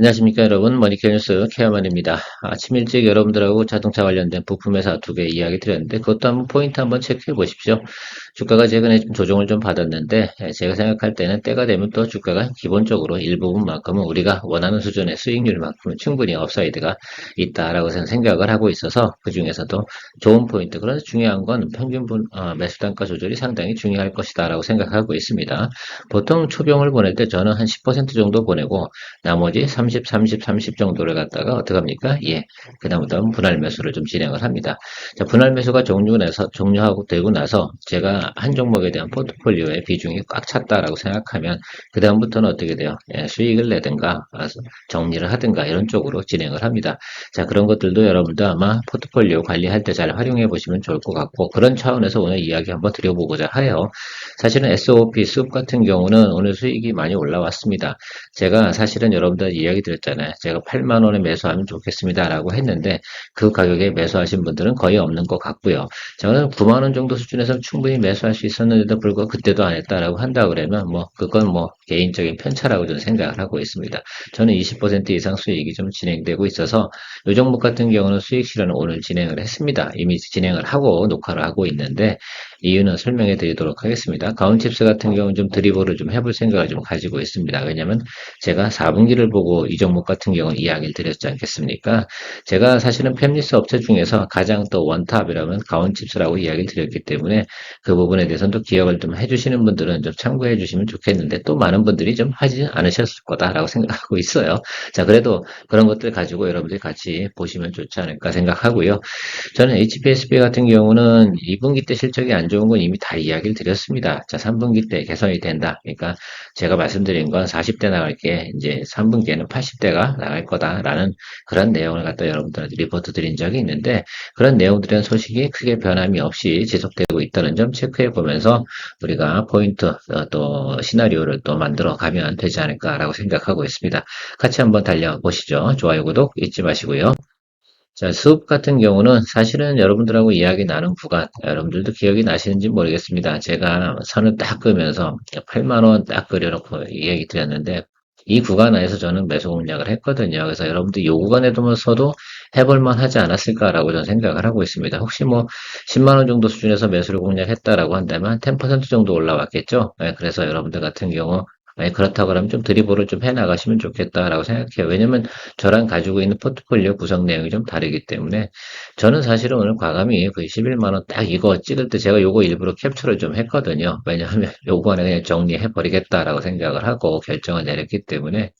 안녕하십니까 여러분, 머니케어 뉴스 케어만입니다. 아침 일찍 여러분들하고 자동차 관련된 부품 회사 두 개 이야기 드렸는데 그것도 한번 포인트 한번 체크해 보십시오. 주가가 최근에 좀 조정을 좀 받았는데 제가 생각할 때는 때가 되면 또 주가가 기본적으로 일부분만큼은 우리가 원하는 수준의 수익률만큼은 충분히 업사이드가 있다라고 생각을 하고 있어서 그 중에서도 좋은 포인트, 그래서 중요한 건 평균 매수 단가 조절이 상당히 중요할 것이다라고 생각하고 있습니다. 보통 초병을 보낼 때 저는 한 10% 정도 보내고 나머지 30, 30, 30 정도를 갖다가 어떻게 합니까? 예. 그다음부터는 분할 매수를 좀 진행을 합니다. 자, 분할 매수가 종료하고 되고 나서 제가 한 종목에 대한 포트폴리오의 비중이 꽉 찼다라고 생각하면 그다음부터는 어떻게 돼요? 예, 수익을 내든가 정리를 하든가 이런 쪽으로 진행을 합니다. 자, 그런 것들도 여러분도 아마 포트폴리오 관리할 때 잘 활용해 보시면 좋을 것 같고 그런 차원에서 오늘 이야기 한번 드려보고자 해요. 사실은 SOP 숲 같은 경우는 오늘 수익이 많이 올라왔습니다. 제가 사실은 여러분들 이야기 드렸잖아요. 제가 8만 원에 매수하면 좋겠습니다라고 했는데 그 가격에 매수하신 분들은 거의 없는 것 같고요. 저는 9만 원 정도 수준에서 충분히 매수할 수 있었는데도 불구하고 그때도 안 했다라고 한다 그러면 뭐 그건 뭐 개인적인 편차라고 저는 생각을 하고 있습니다. 저는 20% 이상 수익이 좀 진행되고 있어서 이 종목 같은 경우는 수익 실현을 오늘 진행을 했습니다. 이미 진행을 하고 녹화를 하고 있는데 이유는 설명해 드리도록 하겠습니다. 가온칩스 같은 경우는 좀 드리블을 좀 해볼 생각을 좀 가지고 있습니다. 왜냐면 제가 4분기를 보고 이 종목 같은 경우는 이야기를 드렸지 않겠습니까? 제가 사실은 팹리스 업체 중에서 가장 또 원탑이라면 가온칩스라고 이야기를 드렸기 때문에 그 부분에 대해서는 또 기억을 좀 해주시는 분들은 좀 참고해 주시면 좋겠는데 또 많은 분들이 좀 하지 않으셨을 거다라고 생각하고 있어요. 자, 그래도 그런 것들 가지고 여러분들이 같이 보시면 좋지 않을까 생각하고요. 저는 HPSB 같은 경우는 2분기 때 실적이 안 좋은 건 이미 다 이야기를 드렸습니다. 자, 3분기 때 개선이 된다. 그러니까 제가 말씀드린 건 40대 나갈 게 이제 3분기에는 80대가 나갈 거다라는 그런 내용을 갖다 여러분들한테 리포트 드린 적이 있는데 그런 내용들의 소식이 크게 변함이 없이 지속되고 있다는 점 체크해 보면서 우리가 포인트 또 시나리오를 또 만들어 가면 되지 않을까라고 생각하고 있습니다. 같이 한번 달려보시죠. 좋아요, 구독 잊지 마시고요. 자, 수업 같은 경우는 사실은 여러분들하고 이야기 나눈 구간, 여러분들도 기억이 나시는지 모르겠습니다. 제가 선을 딱 그으면서 8만 원 딱 그려놓고 이야기 드렸는데, 이 구간 안에서 저는 매수 공략을 했거든요. 그래서 여러분들 이 구간에 두면서도 해볼만 하지 않았을까라고 저는 생각을 하고 있습니다. 혹시 뭐 10만 원 정도 수준에서 매수를 공략했다라고 한다면 10% 정도 올라왔겠죠. 네, 그래서 여러분들 같은 경우 그렇다고 그러면 좀 드리블을 좀 해나가시면 좋겠다라고 생각해요. 왜냐면 저랑 가지고 있는 포트폴리오 구성 내용이 좀 다르기 때문에 저는 사실은 오늘 과감히 그 11만 원 딱 이거 찍을 때 제가 요거 일부러 캡처를 좀 했거든요. 왜냐하면 요거 안에 그냥 정리해 버리겠다라고 생각을 하고 결정을 내렸기 때문에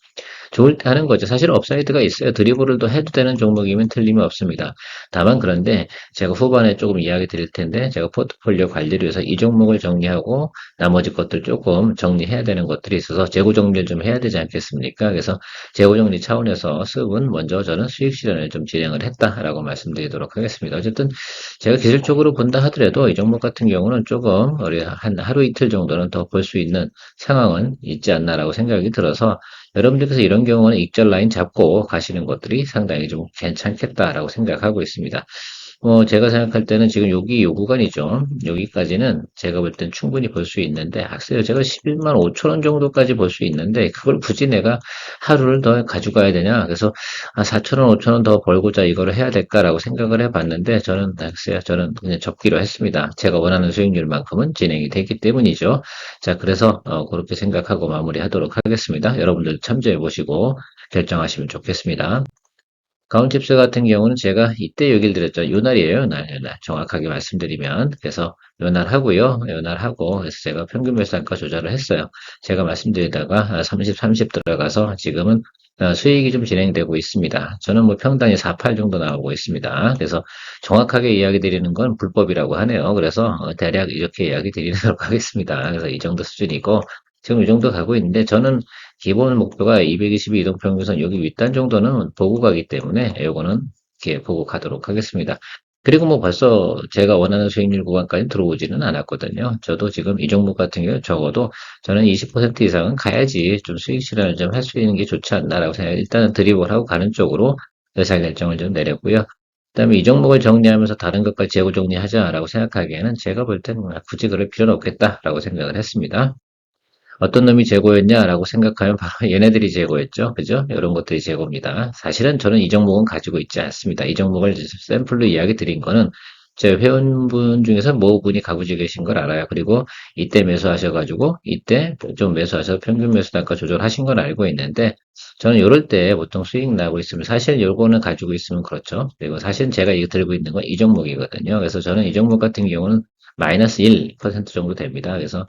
좋을 때 하는 거죠. 사실 업사이드가 있어요. 드리블을 또 해도 되는 종목이면 틀림이 없습니다. 다만 그런데 제가 후반에 조금 이야기 드릴 텐데 제가 포트폴리오 관리를 위해서 이 종목을 정리하고 나머지 것들 조금 정리해야 되는 것들이 있어서 재고 정리를 좀 해야 되지 않겠습니까? 그래서 재고 정리 차원에서 습은 먼저 저는 수익 실현을 좀 진행을 했다라고 말씀드리도록 하겠습니다. 어쨌든 제가 기술적으로 본다 하더라도 이 종목 같은 경우는 조금 우리 한 하루 이틀 정도는 더 볼 수 있는 상황은 있지 않나라고 생각이 들어서 여러분들께서 이런 경우는 익절 라인 잡고 가시는 것들이 상당히 좀 괜찮겠다라고 생각하고 있습니다. 제가 생각할 때는 지금 여기 요 구간이죠. 여기까지는 제가 볼 땐 충분히 볼 수 있는데, 학세요. 제가 11만 5천 원 정도까지 볼 수 있는데, 그걸 굳이 내가 하루를 더 가져가야 되냐. 그래서, 4천 원, 5천 원 더 벌고자 이거를 해야 될까라고 생각을 해봤는데, 저는, 학세요. 저는 그냥 접기로 했습니다. 제가 원하는 수익률만큼은 진행이 되기 때문이죠. 자, 그래서, 그렇게 생각하고 마무리하도록 하겠습니다. 여러분들 참조해 보시고 결정하시면 좋겠습니다. 가온칩스 같은 경우는 제가 이때 얘기를 드렸죠. 요날이에요, 요날. 정확하게 말씀드리면. 그래서 요날하고, 그래서 제가 평균 매수단가 조절을 했어요. 제가 말씀드리다가 30, 30 들어가서 지금은 수익이 좀 진행되고 있습니다. 저는 뭐 평단이 48 정도 나오고 있습니다. 그래서 정확하게 이야기 드리는 건 불법이라고 하네요. 그래서 대략 이렇게 이야기 드리도록 하겠습니다. 그래서 이 정도 수준이고, 지금 이 정도 가고 있는데, 저는 기본 목표가 222 이동평균선 여기 윗단 정도는 보고 가기 때문에 요거는 이렇게 보고 가도록 하겠습니다. 그리고 뭐 벌써 제가 원하는 수익률 구간까지 들어오지는 않았거든요. 저도 지금 이 종목 같은 경우 적어도 저는 20% 이상은 가야지 좀 수익 실현을 좀 할 수 있는 게 좋지 않나라고 생각해요. 일단은 드리블하고 가는 쪽으로 의사결정을 좀 내렸고요. 그다음에 이 종목을 정리하면서 다른 것까지 재고 정리하자라고 생각하기에는 제가 볼 때는 굳이 그럴 필요는 없겠다라고 생각을 했습니다. 어떤 놈이 재고였냐라고 생각하면 바로 얘네들이 재고였죠. 그죠? 이런 것들이 재고입니다. 사실은 저는 이 종목은 가지고 있지 않습니다. 이 종목을 샘플로 이야기 드린 거는 제 회원분 중에서 모 분이 가지고 계신 걸 알아요. 그리고 이때 매수하셔가지고 이때 좀 매수하셔서 평균 매수 단가 조절하신 건 알고 있는데 저는 이럴 때 보통 수익 나고 있으면 사실 요거는 가지고 있으면 그렇죠. 그리고 사실 제가 이거 들고 있는 건 이 종목이거든요. 그래서 저는 이 종목 같은 경우는 마이너스 1% 정도 됩니다. 그래서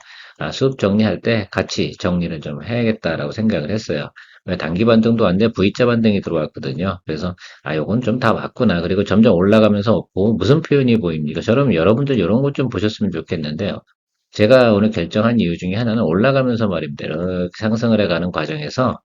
수급 정리할 때 같이 정리를 좀 해야겠다라고 생각을 했어요. 왜 단기 반등도 안 돼 V자 반등이 들어왔거든요. 그래서 요건 좀 다 왔구나. 그리고 점점 올라가면서 무슨 표현이 보입니까? 저럼 여러분들 이런 것 좀 보셨으면 좋겠는데요. 제가 오늘 결정한 이유 중에 하나는 올라가면서 말입니다. 이렇게 상승을 해가는 과정에서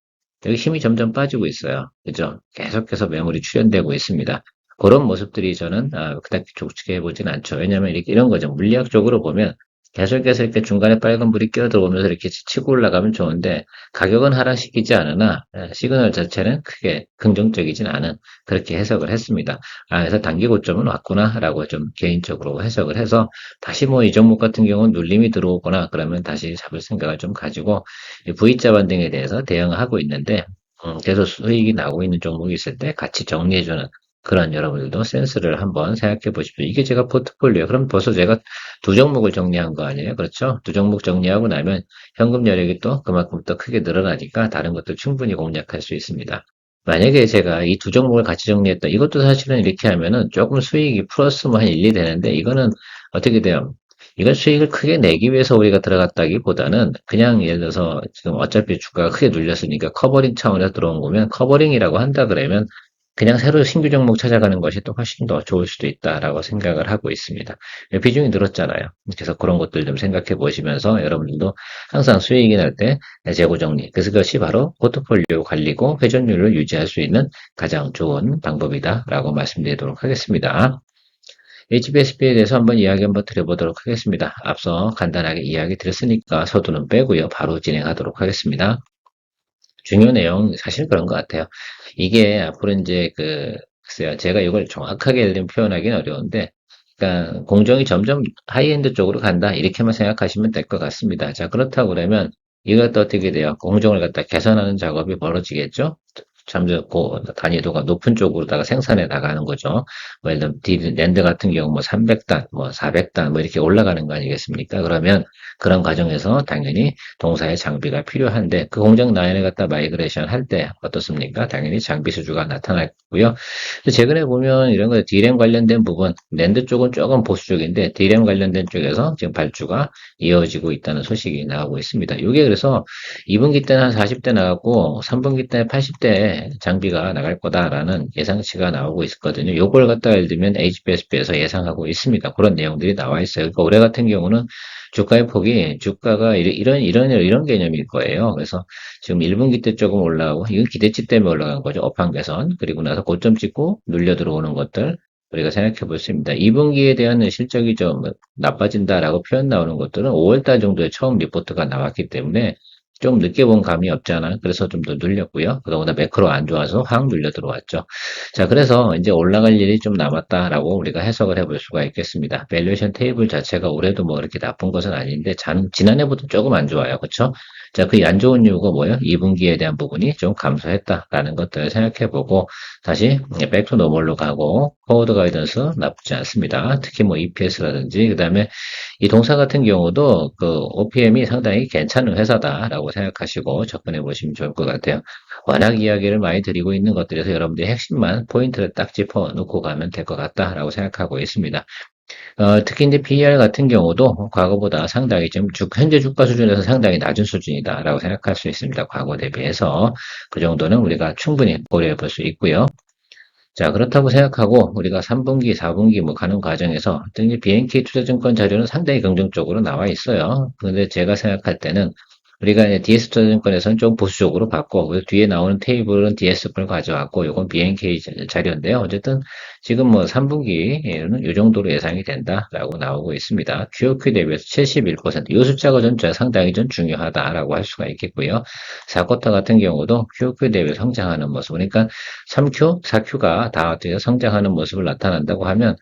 여기 힘이 점점 빠지고 있어요. 그죠? 계속해서 매물이 출현되고 있습니다. 그런 모습들이 저는 그닥 좋게 보진 않죠. 왜냐하면 이렇게 이런 거죠. 물리학적으로 보면 계속해서 이렇게 중간에 빨간 불이 끼어들어오면서 이렇게 치고 올라가면 좋은데 가격은 하락시키지 않으나 시그널 자체는 크게 긍정적이진 않은 그렇게 해석을 했습니다. 그래서 단기 고점은 왔구나라고 좀 개인적으로 해석을 해서 다시 뭐 이 종목 같은 경우는 눌림이 들어오거나 그러면 다시 잡을 생각을 좀 가지고 V자 반등에 대해서 대응하고 있는데 계속 수익이 나고 있는 종목이 있을 때 같이 정리해주는 그런 여러분들도 센스를 한번 생각해 보십시오. 이게 제가 포트폴리오. 그럼 벌써 제가 두 종목을 정리한 거 아니에요? 그렇죠? 두 종목 정리하고 나면 현금 여력이 또 그만큼 더 크게 늘어나니까 다른 것도 충분히 공략할 수 있습니다. 만약에 제가 이 두 종목을 같이 정리했다. 이것도 사실은 이렇게 하면은 조금 수익이 플러스 뭐 한 1, 2 되는데 이거는 어떻게 돼요? 이건 수익을 크게 내기 위해서 우리가 들어갔다기보다는 그냥 예를 들어서 지금 어차피 주가가 크게 눌렸으니까 커버링 차원에서 들어온 거면 커버링이라고 한다 그러면 그냥 새로 신규 종목 찾아가는 것이 또 훨씬 더 좋을 수도 있다라고 생각을 하고 있습니다. 비중이 늘었잖아요. 그래서 그런 것들 좀 생각해 보시면서 여러분들도 항상 수익이 날 때 재고 정리. 그래서 그것이 바로 포트폴리오 관리고 회전율을 유지할 수 있는 가장 좋은 방법이다라고 말씀드리도록 하겠습니다. HBSP에 대해서 한번 이야기 한번 드려보도록 하겠습니다. 앞서 간단하게 이야기 드렸으니까 서두는 빼고요. 바로 진행하도록 하겠습니다. 중요 내용 사실 그런 것 같아요. 이게 앞으로 이제 글쎄요. 제가 이걸 정확하게 예를 들면 표현하기는 어려운데 그러니까 공정이 점점 하이엔드 쪽으로 간다. 이렇게만 생각하시면 될 것 같습니다. 자, 그렇다고 그러면 이것도 어떻게 돼요? 공정을 갖다 개선하는 작업이 벌어지겠죠? 점점 단위도가 높은 쪽으로다가 생산해 나가는 거죠. 뭐 예를 들면 랜드 같은 경우 뭐 300단, 뭐 400단 뭐 이렇게 올라가는 거 아니겠습니까? 그러면 그런 과정에서 당연히 동사의 장비가 필요한데 그 공정 라인을 갖다 마이그레이션 할 때 어떻습니까? 당연히 장비 수주가 나타났고요. 최근에 보면 이런 거 D램 관련된 부분, 랜드 쪽은 조금 보수 쪽인데 D램 관련된 쪽에서 지금 발주가 이어지고 있다는 소식이 나오고 있습니다. 이게 그래서 2분기 때는 한 40대 나갔고 3분기 때는 80대 장비가 나갈 거다라는 예상치가 나오고 있거든요. 요걸 갖다 예를 들면 HBSB에서 예상하고 있습니다. 그런 내용들이 나와 있어요. 그러니까 올해 같은 경우는 주가의 폭이 주가가 이런 개념일 거예요. 그래서 지금 1분기 때 조금 올라오고 이건 기대치 때문에 올라간 거죠. 업황 개선. 그리고 나서 고점 찍고 눌려 들어오는 것들 우리가 생각해 볼 수 있습니다. 2분기에 대한 실적이 좀 나빠진다라고 표현 나오는 것들은 5월달 정도에 처음 리포트가 나왔기 때문에 좀 늦게 본 감이 없잖아. 그래서 좀 더 눌렸고요. 그러다 매크로 안 좋아서 확 눌려 들어왔죠. 자, 그래서 이제 올라갈 일이 좀 남았다라고 우리가 해석을 해볼 수가 있겠습니다. 밸류에이션 테이블 자체가 올해도 뭐 그렇게 나쁜 것은 아닌데 지난해보다 조금 안 좋아요. 그렇죠? 자, 그 안 좋은 이유가 뭐예요? 2분기에 대한 부분이 좀 감소했다라는 것들을 생각해보고 다시 백투 노멀로 가고 포워드 가이던스 나쁘지 않습니다. 특히 뭐 EPS라든지 그다음에 이 동사 같은 경우도 그 OPM이 상당히 괜찮은 회사다라고 생각하시고 접근해 보시면 좋을 것 같아요. 워낙 이야기를 많이 드리고 있는 것들에서 여러분들이 핵심만 포인트를 딱 짚어 놓고 가면 될 것 같다라고 생각하고 있습니다. 특히 이제 PER 같은 경우도 과거보다 상당히 좀 현재 주가 수준에서 상당히 낮은 수준이다라고 생각할 수 있습니다. 과거 대비해서 그 정도는 우리가 충분히 고려해 볼 수 있고요. 자, 그렇다고 생각하고 우리가 3분기, 4분기 뭐 가는 과정에서 이제 BNK 투자증권 자료는 상당히 긍정적으로 나와 있어요. 그런데 제가 생각할 때는 우리가 이제 DS 투자증권에서는 좀 보수적으로 봤고 그 뒤에 나오는 테이블은 DS를 가져왔고 이건 BNK 자료인데요. 어쨌든 지금 뭐 3분기에는 이 정도로 예상이 된다라고 나오고 있습니다. QOQ 대비해서 71%. 이 숫자가 전 상당히 좀 중요하다라고 할 수가 있겠고요. 4쿼터 같은 경우도 QOQ 대비 성장하는 모습. 그러니까 3Q, 4Q가 다 어떻게 성장하는 모습을 나타난다고 하면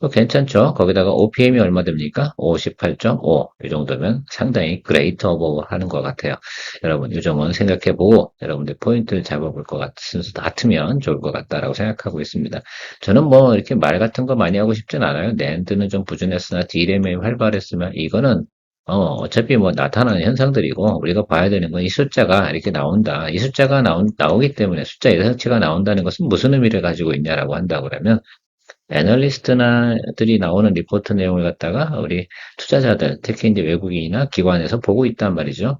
괜찮죠? 거기다가 OPM이 얼마 됩니까? 58.5. 이 정도면 상당히 그레이트 오버 하는 것 같아요. 여러분, 이 점은 생각해보고 여러분들 포인트를 잡아볼 것 같으면 좋을 것 같다라고 생각하고 있습니다. 저는 뭐 이렇게 말 같은 거 많이 하고 싶진 않아요. 낸드는 좀 부진했으나 D램이 활발했으면 이거는 어차피 뭐 나타나는 현상들이고 우리가 봐야 되는 건 이 숫자가 이렇게 나온다. 이 숫자가 나오기 때문에 숫자 예상치가 나온다는 것은 무슨 의미를 가지고 있냐라고 한다고 그러면 애널리스트나들이 나오는 리포트 내용을 갖다가 우리 투자자들, 특히 이제 외국인이나 기관에서 보고 있단 말이죠.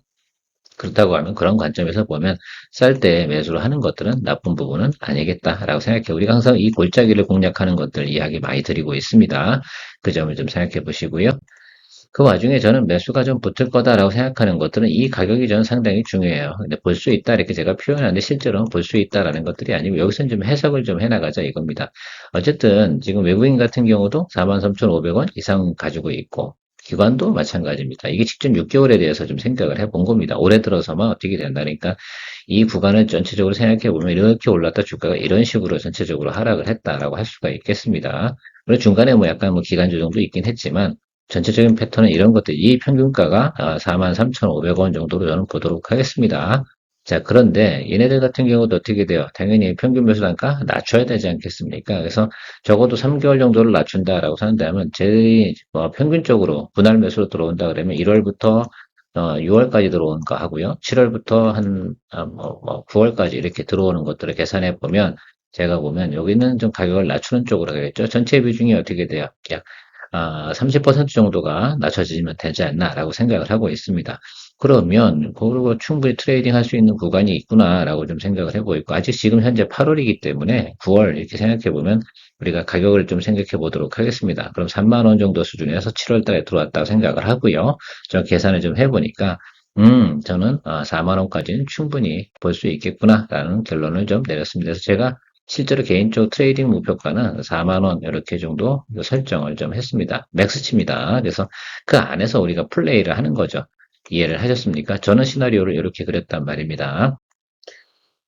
그렇다고 하면 그런 관점에서 보면 쌀 때 매수를 하는 것들은 나쁜 부분은 아니겠다라고 생각해. 우리가 항상 이 골짜기를 공략하는 것들 이야기 많이 드리고 있습니다. 그 점을 좀 생각해 보시고요. 그 와중에 저는 매수가 좀 붙을 거다라고 생각하는 것들은 이 가격이 저는 상당히 중요해요. 근데 볼 수 있다 이렇게 제가 표현하는데 실제로는 볼 수 있다라는 것들이 아니고 여기서는 좀 해석을 좀 해나가자 이겁니다. 어쨌든 지금 외국인 같은 경우도 43,500원 이상 가지고 있고 기관도 마찬가지입니다. 이게 직전 6개월에 대해서 좀 생각을 해본 겁니다. 올해 들어서만 어떻게 된다니까 이 구간을 전체적으로 생각해 보면 이렇게 올랐다 주가가 이런 식으로 전체적으로 하락을 했다라고 할 수가 있겠습니다. 물론 중간에 뭐 약간 뭐 기간 조정도 있긴 했지만 전체적인 패턴은 이런 것들, 이 평균가가 43,500원 정도로 저는 보도록 하겠습니다. 자, 그런데 얘네들 같은 경우도 어떻게 돼요? 당연히 평균 매수 단가 낮춰야 되지 않겠습니까? 그래서 적어도 3개월 정도를 낮춘다라고 한다면 제 평균적으로 분할 매수로 들어온다 그러면 1월부터 6월까지 들어오는 거 하고요. 7월부터 한 9월까지 이렇게 들어오는 것들을 계산해 보면 제가 보면 여기는 좀 가격을 낮추는 쪽으로 가겠죠. 전체 비중이 어떻게 돼요? 약 30% 정도가 낮춰지면 되지 않나라고 생각을 하고 있습니다. 그러면 그리고 충분히 트레이딩 할 수 있는 구간이 있구나라고 좀 생각을 해보고 있고 아직 지금 현재 8월이기 때문에 9월 이렇게 생각해 보면 우리가 가격을 좀 생각해 보도록 하겠습니다. 그럼 3만 원 정도 수준에서 7월 달에 들어왔다고 생각을 하고요. 저 계산을 좀 해보니까 저는 4만 원까지는 충분히 볼 수 있겠구나라는 결론을 좀 내렸습니다. 그래서 제가 실제로 개인적 트레이딩 목표가는 4만 원 이렇게 정도 설정을 좀 했습니다. 맥스치입니다. 그래서 그 안에서 우리가 플레이를 하는 거죠. 이해를 하셨습니까? 저는 시나리오를 이렇게 그렸단 말입니다.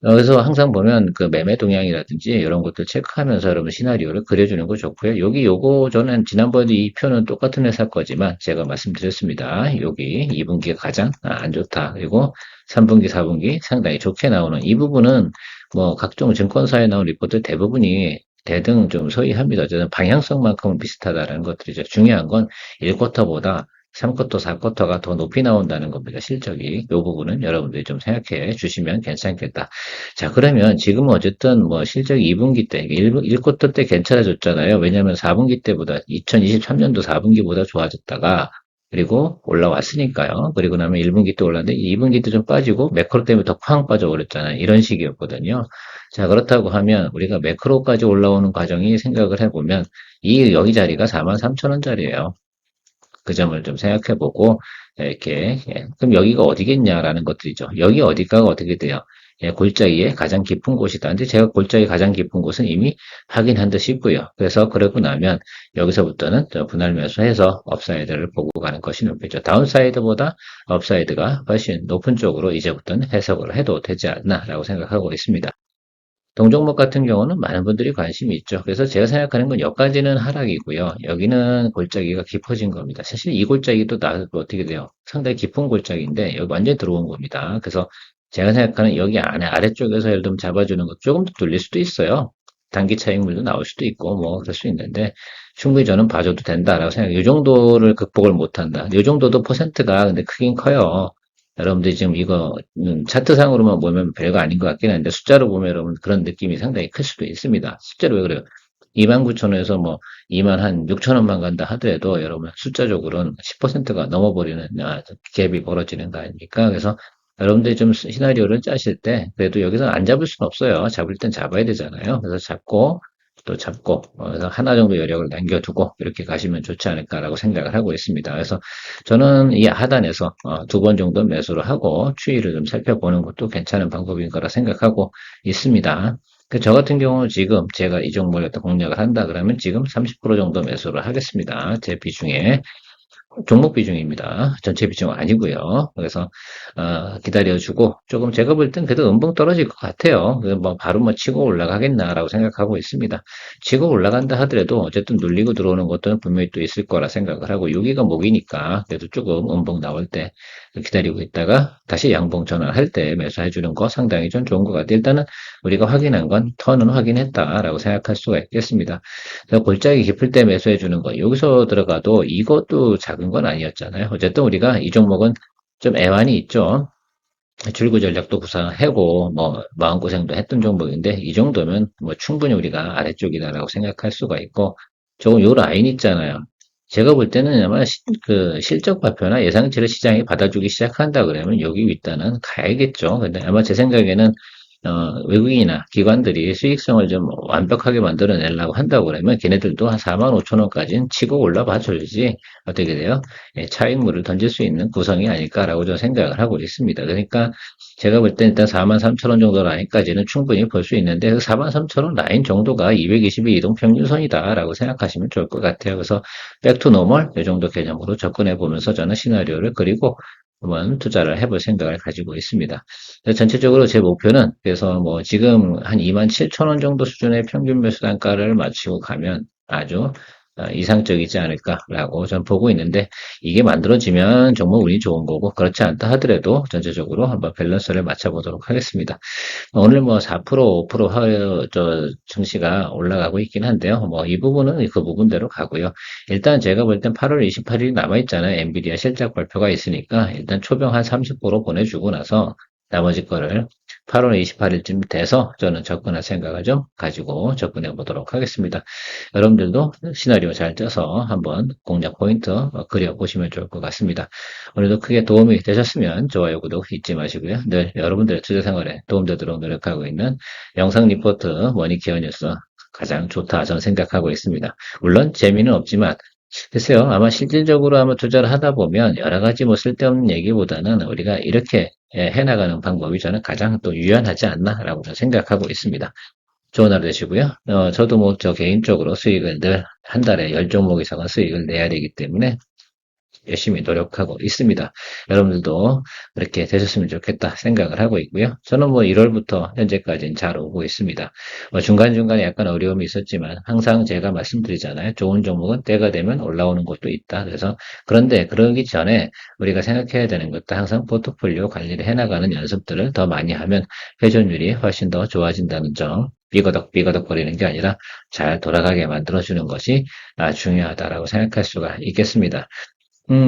그래서 항상 보면 그 매매 동향이라든지 이런 것들 체크하면서 여러분 시나리오를 그려주는 거 좋고요. 여기 요거 저는 지난번에 이 표는 똑같은 회사 거지만 제가 말씀드렸습니다. 여기 2분기가 가장 안 좋다. 그리고 3분기, 4분기 상당히 좋게 나오는 이 부분은 뭐 각종 증권사에 나온 리포트 대부분이 대등 좀 서의합니다. 저는 방향성만큼은 비슷하다는 것들이죠. 중요한 건 1쿼터보다 3쿼터, 4쿼터가 더 높이 나온다는 겁니다. 실적이. 이 부분은 여러분들이 좀 생각해 주시면 괜찮겠다. 자, 그러면 지금은 어쨌든 뭐 실적이 2분기 때, 1쿼터 때 괜찮아졌잖아요. 왜냐하면 4분기 때보다, 2023년도 4분기보다 좋아졌다가, 그리고 올라왔으니까요. 그리고 나면 1분기 때 올랐는데 2분기 때 좀 빠지고 매크로 때문에 더 쾅 빠져버렸잖아요. 이런 식이었거든요. 자, 그렇다고 하면 우리가 매크로까지 올라오는 과정이 생각을 해보면 이 여기 자리가 43,000원짜리예요. 그 점을 좀 생각해 보고, 이렇게, 그럼 여기가 어디겠냐라는 것들이죠. 여기 어디가가 어떻게 돼요? 골짜기에 가장 깊은 곳이다. 근데 제가 골짜기 가장 깊은 곳은 이미 확인한 듯 싶고요. 그래서 그러고 나면 여기서부터는 분할 매수해서 업사이드를 보고 가는 것이 높겠죠. 다운사이드보다 업사이드가 훨씬 높은 쪽으로 이제부터는 해석을 해도 되지 않나라고 생각하고 있습니다. 동종목 같은 경우는 많은 분들이 관심이 있죠. 그래서 제가 생각하는 건 여기까지는 하락이고요. 여기는 골짜기가 깊어진 겁니다. 사실 이 골짜기도 어떻게 돼요? 상당히 깊은 골짜기인데 여기 완전히 들어온 겁니다. 그래서 제가 생각하는 여기 안에 아래쪽에서 예를 들면 잡아주는 것 조금 더 돌릴 수도 있어요. 단기 차익물도 나올 수도 있고 뭐 그럴 수 있는데 충분히 저는 봐줘도 된다라고 생각해요. 이 정도를 극복을 못한다. 이 정도도 퍼센트가 근데 크긴 커요. 여러분들이 지금 이거 차트상으로만 보면 별거 아닌 것 같긴 한데 숫자로 보면 여러분 그런 느낌이 상당히 클 수도 있습니다. 실제로 왜 그래요? 29,000원에서 뭐 2만 한 6천원만 간다 하더라도 여러분 숫자적으로는 10%가 넘어버리는 갭이 벌어지는 거 아닙니까? 그래서 여러분들이 좀 시나리오를 짜실 때 그래도 여기서 안 잡을 수는 없어요. 잡을 땐 잡아야 되잖아요. 그래서 잡고 또 잡고 그래서 하나 정도 여력을 남겨두고 이렇게 가시면 좋지 않을까라고 생각을 하고 있습니다. 그래서 저는 이 하단에서 2번 정도 매수를 하고 추이를 좀 살펴보는 것도 괜찮은 방법인 거라 생각하고 있습니다. 저 같은 경우는 지금 제가 이 종목을 공략을 한다 그러면 지금 30% 정도 매수를 하겠습니다. 제 비중에. 종목 비중입니다. 전체 비중 아니고요. 그래서 기다려주고 조금 제가 볼 땐 그래도 음봉 떨어질 것 같아요. 뭐 바로 뭐 치고 올라가겠나라고 생각하고 있습니다. 치고 올라간다 하더라도 어쨌든 눌리고 들어오는 것들은 분명히 또 있을 거라 생각을 하고 여기가 목이니까 그래도 조금 음봉 나올 때 기다리고 있다가 다시 양봉 전환할 때 매수해 주는 거 상당히 좀 좋은 것 같아요. 일단은 우리가 확인한 건 턴은 확인했다라고 생각할 수가 있겠습니다. 그래서 골짜기 깊을 때 매수해 주는 거. 여기서 들어가도 이것도 작은 건 아니었잖아요. 어쨌든 우리가 이 종목은 좀 애환이 있죠. 출구 전략도 구사하고 뭐 마음고생도 했던 종목인데 이 정도면 뭐 충분히 우리가 아래쪽이다라고 생각할 수가 있고 조금 요 라인 있잖아요. 제가 볼 때는 아마 그 실적 발표나 예상치를 시장이 받아주기 시작한다 그러면 여기 윗단은 가야겠죠. 근데 아마 제 생각에는 외국인이나 기관들이 수익성을 좀 완벽하게 만들어내려고 한다고 그러면 걔네들도 한 4만 5천 원까지는 치고 올라봐 줘야지 어떻게 돼요? 예, 차익물을 던질 수 있는 구성이 아닐까라고 저는 생각을 하고 있습니다. 그러니까 제가 볼 때 일단 4만 3천 원 정도 라인까지는 충분히 볼 수 있는데 그 4만 3천 원 라인 정도가 220의 이동 평균선이다라고 생각하시면 좋을 것 같아요. 그래서 백투 노멀 이 정도 개념으로 접근해 보면서 저는 시나리오를 그리고 한번 투자를 해볼 생각을 가지고 있습니다. 전체적으로 제 목표는 그래서 뭐 지금 한 2만 7천 원 정도 수준의 평균 매수 단가를 맞추고 가면 아주 이상적이지 않을까라고 저는 보고 있는데 이게 만들어지면 정말 운이 좋은 거고 그렇지 않다 하더라도 전체적으로 한번 밸런스를 맞춰보도록 하겠습니다. 오늘 뭐 4%, 5% 증시가 올라가고 있긴 한데요. 뭐 이 부분은 그 부분대로 가고요. 일단 제가 볼 땐 8월 28일이 남아있잖아요. 엔비디아 실적 발표가 있으니까 일단 초병 한 30% 보내주고 나서 나머지 거를 8월 28일쯤 돼서 저는 접근할 생각을 좀 가지고 접근해 보도록 하겠습니다. 여러분들도 시나리오 잘 짜서 한번 공략 포인트 그려보시면 좋을 것 같습니다. 오늘도 크게 도움이 되셨으면 좋아요, 구독 잊지 마시고요. 늘 여러분들의 투자 생활에 도움되도록 노력하고 있는 영상 리포트 머니케어 뉴스 가장 좋다 저는 생각하고 있습니다. 물론 재미는 없지만 글쎄요, 아마 실질적으로 아마 투자를 하다 보면 여러 가지 뭐 쓸데없는 얘기보다는 우리가 이렇게 해나가는 방법이 저는 가장 또 유연하지 않나라고 저는 생각하고 있습니다. 좋은 하루 되시고요. 저도 뭐 저 개인적으로 수익을 늘 한 달에 10종목 이상은 수익을 내야 되기 때문에 열심히 노력하고 있습니다. 여러분들도 그렇게 되셨으면 좋겠다 생각을 하고 있고요. 저는 뭐 1월부터 현재까지는 잘 오고 있습니다. 뭐 중간중간에 약간 어려움이 있었지만 항상 제가 말씀드리잖아요. 좋은 종목은 때가 되면 올라오는 것도 있다. 그래서 그런데 그러기 전에 우리가 생각해야 되는 것도 항상 포트폴리오 관리를 해나가는 연습들을 더 많이 하면 회전율이 훨씬 더 좋아진다는 점. 삐거덕 거리는 게 아니라 잘 돌아가게 만들어주는 것이 중요하다라고 생각할 수가 있겠습니다.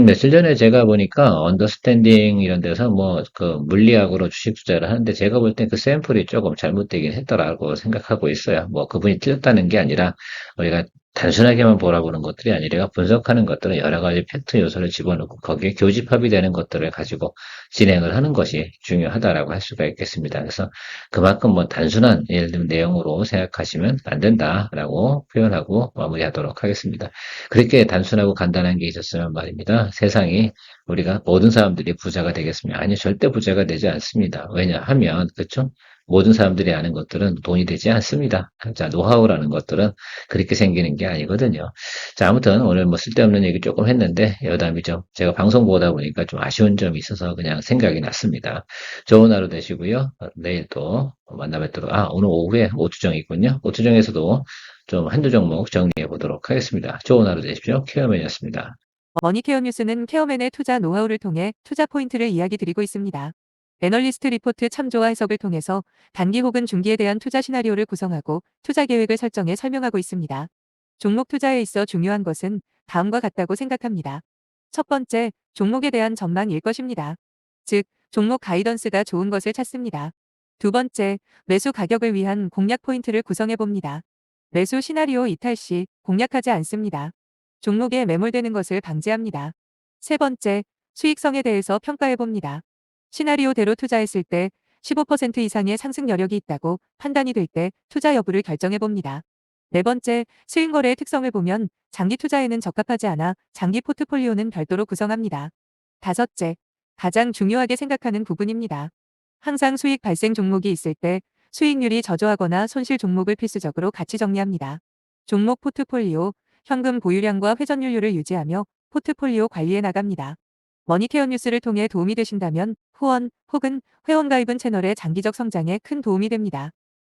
며칠 전에 제가 보니까 언더스탠딩 이런 데서 뭐 그 물리학으로 주식 투자를 하는데 제가 볼 땐 그 샘플이 조금 잘못되긴 했더라고 생각하고 있어요. 뭐 그분이 틀렸다는 게 아니라 우리가 단순하게만 바라보는 것들이 아니라 분석하는 것들은 여러 가지 팩트 요소를 집어넣고 거기에 교집합이 되는 것들을 가지고 진행을 하는 것이 중요하다라고 할 수가 있겠습니다. 그래서 그만큼 뭐 단순한 예를 들면 내용으로 생각하시면 안 된다라고 표현하고 마무리하도록 하겠습니다. 그렇게 단순하고 간단한 게 있었으면 말입니다. 세상이 우리가 모든 사람들이 부자가 되겠습니다. 아니, 절대 부자가 되지 않습니다. 왜냐하면, 그렇죠? 모든 사람들이 아는 것들은 돈이 되지 않습니다. 자, 노하우라는 것들은 그렇게 생기는 게 아니거든요. 자, 아무튼 오늘 뭐 쓸데없는 얘기 조금 했는데 여담이죠. 제가 방송 보다 보니까 좀 아쉬운 점이 있어서 그냥 생각이 났습니다. 좋은 하루 되시고요. 내일 또 만나 뵙도록. 오늘 오후에 오투정이 있군요. 오투정에서도 좀 한두 종목 정리해 보도록 하겠습니다. 좋은 하루 되십시오. 케어맨이었습니다. 머니케어 뉴스는 케어맨의 투자 노하우를 통해 투자 포인트를 이야기 드리고 있습니다. 애널리스트 리포트 참조와 해석을 통해서 단기 혹은 중기에 대한 투자 시나리오를 구성하고 투자 계획을 설정해 설명하고 있습니다. 종목 투자에 있어 중요한 것은 다음과 같다고 생각합니다. 첫 번째, 종목에 대한 전망일 것입니다. 즉, 종목 가이던스가 좋은 것을 찾습니다. 두 번째, 매수 가격을 위한 공략 포인트를 구성해 봅니다. 매수 시나리오 이탈 시 공략하지 않습니다. 종목에 매몰되는 것을 방지합니다. 세 번째, 수익성에 대해서 평가해 봅니다. 시나리오대로 투자했을 때 15% 이상의 상승 여력이 있다고 판단이 될 때 투자 여부를 결정해 봅니다. 네 번째, 수익 거래의 특성을 보면 장기 투자에는 적합하지 않아 장기 포트폴리오는 별도로 구성합니다. 다섯째, 가장 중요하게 생각하는 부분입니다. 항상 수익 발생 종목이 있을 때 수익률이 저조하거나 손실 종목을 필수적으로 같이 정리합니다. 종목 포트폴리오, 현금 보유량과 회전율을 유지하며 포트폴리오 관리에 나갑니다. 머니케어 뉴스를 통해 도움이 되신다면 후원 혹은 회원가입은 채널의 장기적 성장에 큰 도움이 됩니다.